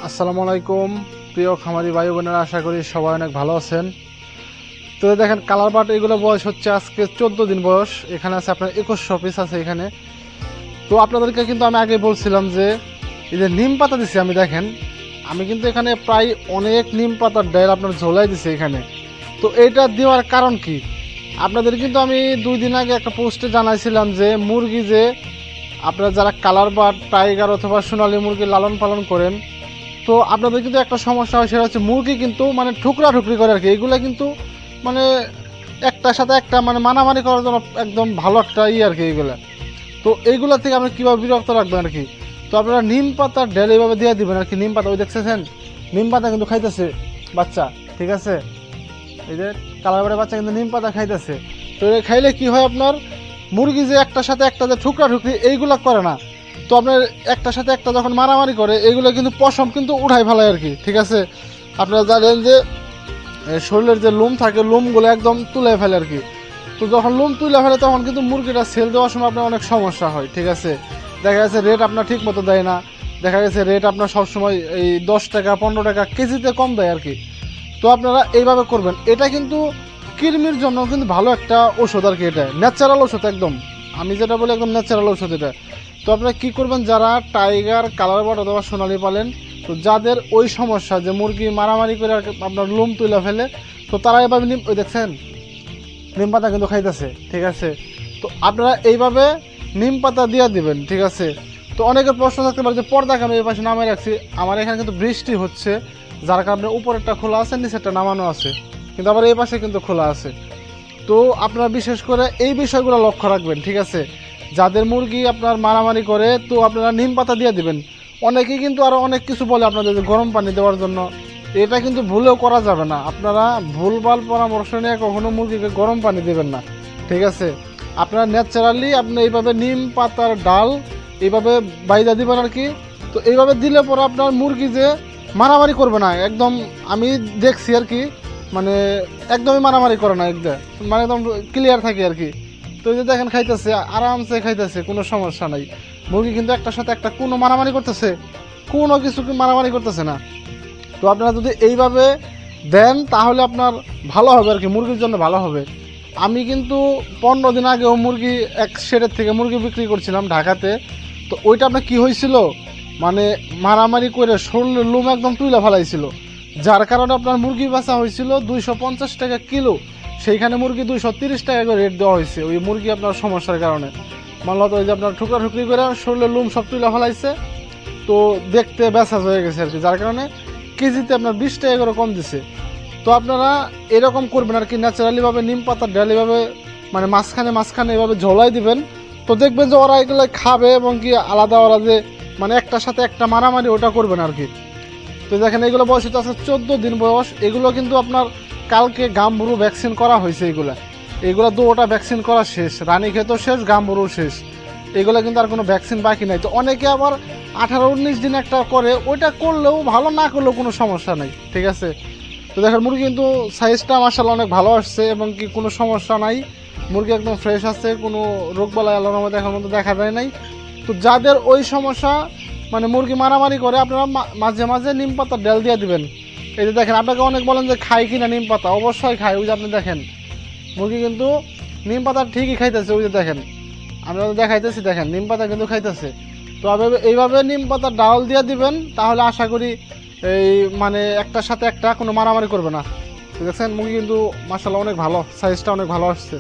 আসসালামু আলাইকুম প্রিয় খামারি ভাই বোনেরা, আশা করি সবাই অনেক ভালো আছেন। তো দেখেন কালার বাট এগুলো বয়স হচ্ছে আজকে 14 দিন বয়স। এখানে আছে আপনার 2100 পিস আছে এখানে। তো আপনাদেরকে কিন্তু আমি আগে বলছিলাম যে এই যে নিম পাতা দিছি, আমি দেখেন আমি কিন্তু এখানে প্রায় অনেক নিম পাতার ডাল আপনার ঝোলাই দিছি এখানে। তো এইটা দেওয়ার কারণ কি, আপনাদের কিন্তু আমি 2 দিন আগে একটা পোস্টে জানাইছিলাম যে মুরগি যে আপনারা যারা কালার বাট টাইগার অথবা সোনালী মুরগি লালন পালন করেন, তো আপনাদের কিন্তু একটা সমস্যা হয়, সেটা হচ্ছে মুরগি কিন্তু মানে ঠুকরা ঠুকরি করে আর কি। এগুলো কিন্তু মানে একটার সাথে একটা মানে মানামানি করার জন্য একদম ভালো একটা আর কি এইগুলা। তো এইগুলা থেকে আপনি কীভাবে বিরক্ত রাখবেন আর কি। তো আপনারা নিম পাতা ডেলি এইভাবে দিয়ে দিবেন আর কি। নিম পাতা ওই দেখতেছেন, নিম পাতা কিন্তু খাইতেছে বাচ্চা, ঠিক আছে। এই যে কালারবাড়ি বাচ্চা কিন্তু নিম পাতা খাইতেছে। তো এটা খাইলে কি হয়, আপনার মুরগি যে একটার সাথে একটা যে ঠুকরা ঠুকরি এইগুলা করে না। তো আপনার একটার সাথে একটা যখন মারামারি করে এইগুলো কিন্তু পশম কিন্তু উঠাই ফেলায় আর কি, ঠিক আছে। আপনারা জানেন যে শরীরের যে লোম থাকে লোমগুলো একদম তুলে ফেলে আর কি। তো যখন লোম তুলে ফেলে তখন কিন্তু মুরগিটা সেল দেওয়ার সময় আপনার অনেক সমস্যা হয়, ঠিক আছে। দেখা গেছে রেট আপনার ঠিক মতো দেয় না, দেখা গেছে রেট আপনার সবসময় এই 10 টাকা 15 টাকা কেজিতে কম দেয় আর কি। তো আপনারা এইভাবে করবেন, এটা কিন্তু কৃমির জন্য কিন্তু ভালো একটা ওষুধ আর কি। এটা ন্যাচারাল ওষুধ একদম, আমি যেটা বলি একদম ন্যাচারাল ওষুধ এটা। তো আপনারা কী করবেন, যারা টাইগার কালার বাট অথবা সোনালি পালেন, তো যাদের ওই সমস্যা যে মুরগি মারামারি করে আপনার লোম তুলে ফেলে, তো তারা এভাবে ওই দেখছেন নিম পাতা কিন্তু খাইতেছে, ঠিক আছে। তো আপনারা এইভাবে নিম পাতা দিয়ে দিবেন, ঠিক আছে। তো অনেকের প্রশ্ন থাকতে পারে যে পর্দা কেন এই পাশে নামাই রাখছি। আমার এখানে কিন্তু বৃষ্টি হচ্ছে, যার কারণে উপরেরটা খোলা আছে, নিচেরটা নামানো আছে, কিন্তু আবার এই পাশে কিন্তু খোলা আছে। তো আপনারা বিশেষ করে এই বিষয়গুলো লক্ষ্য রাখবেন, ঠিক আছে। যাদের মুরগি আপনার মারামারি করে, তো আপনারা নিম পাতা দিয়ে দিবেন। অনেকেই কিন্তু আরও অনেক কিছু বলে আপনাদের যে গরম পানি দেওয়ার জন্য, এটা কিন্তু ভুলেও করা যাবে না। আপনারা ভুলভাল পরামর্শ নিয়ে কখনো মুরগিকে গরম পানি দেবেন না, ঠিক আছে। আপনারা ন্যাচারালি আপনি এইভাবে নিম পাতার ডাল এইভাবে বাইদা দিবেন আর কি। তো এইভাবে দিলে পরে আপনার মুরগি যে মারামারি করবে না একদম, আমি দেখছি আর কি, মানে একদমই মারামারি করে না একদম, মানে একদম ক্লিয়ার থাকে আর কি। তো এই যে দেখেন খাইতেছে, আরামসে খাইতেছে, কোনো সমস্যা নাই। মুরগি কিন্তু একটার সাথে একটা কোনো মারামারি করতেছে, কোনো কিছু মারামারি করতেছে না। তো আপনারা যদি এইভাবে দেন তাহলে আপনার ভালো হবে আর কি, মুরগির জন্য ভালো হবে। আমি কিন্তু 15 দিন আগেও মুরগি এক শেডের থেকে মুরগি বিক্রি করছিলাম ঢাকাতে। তো ওইটা আপনার কী হয়েছিল, মানে মারামারি করে শরীরের লোম একদম তুলে ফেলাইছিল, যার কারণে আপনার মুরগি বেচা হয়েছিল 250 টাকা কিলো, সেইখানে মুরগি 230 টাকা করে রেট দেওয়া হয়েছে ওই মুরগি আপনার সমস্যার কারণে। মানলো তো ওই যে আপনার ঠুকরা ঠুকরি করে শরীরের লোম সব তুলে ফেলাইছে, তো দেখতে বেচা হয়ে গেছে আর কি, যার কারণে কেজিতে আপনার 20 টাকা করে কম দিছে। তো আপনারা এরকম করবেন আর কি, ন্যাচারালিভাবে নিম পাতা ডালিভাবে মানে মাঝখানে এভাবে ঝোলাই দিবেন। তো দেখবেন যে ওরা এগুলো খাবে এবং কি আলাদা ওরা যে মানে একটার সাথে একটা মারামারি ওটা করবেন আর কি। তো দেখেন এগুলো বয়স হচ্ছে আছে 14 দিন বয়স। এগুলো কিন্তু আপনার কালকে গাম্বুরু ভ্যাকসিন করা হয়েছে, এইগুলো দুটোটা ভ্যাকসিন করা শেষ, রানীক্ষেতও শেষ, গাম্বুরু শেষ। এগুলো কিন্তু আর কোনো ভ্যাকসিন বাকি নাই। তো অনেকে আবার 18-19 দিন একটা করে, ওইটা করলেও ভালো, না করলেও কোনো সমস্যা নেই, ঠিক আছে। তো দেখেন মুরগি কিন্তু সাইজটা মাশাআল্লাহ অনেক ভালো আসছে এবং কি কোনো সমস্যা নাই, মুরগি একদম ফ্রেশ আছে, কোনো রোগবালাই আল্লাহর রহমতে এখন মধ্যে দেখা যায় নাই। তো যাদের ওই সমস্যা মানে মুরগি মারামারি করে, আপনারা মাঝে মাঝে নিম পাতা ডাল দিয়ে দিবেন। এই যে দেখেন, আপনাকে অনেক বলেন যে খাই কিনা নিম পাতা, অবশ্যই খাই। ওই যে আপনি দেখেন মুরগি কিন্তু নিম পাতা ঠিকই খাইতেছে, ওই যে দেখেন আমরা দেখাইতেছি, দেখেন নিম পাতা কিন্তু খাইতেছে। তো এইভাবে নিম পাতা ডাল দিয়ে দিবেন, তাহলে আশা করি এই মানে একটার সাথে একটা কোনো মারামারি করবে না। তো দেখছেন মুরগি কিন্তু মাশাআল্লাহ অনেক ভালো, সাইজটা অনেক ভালো আসছে।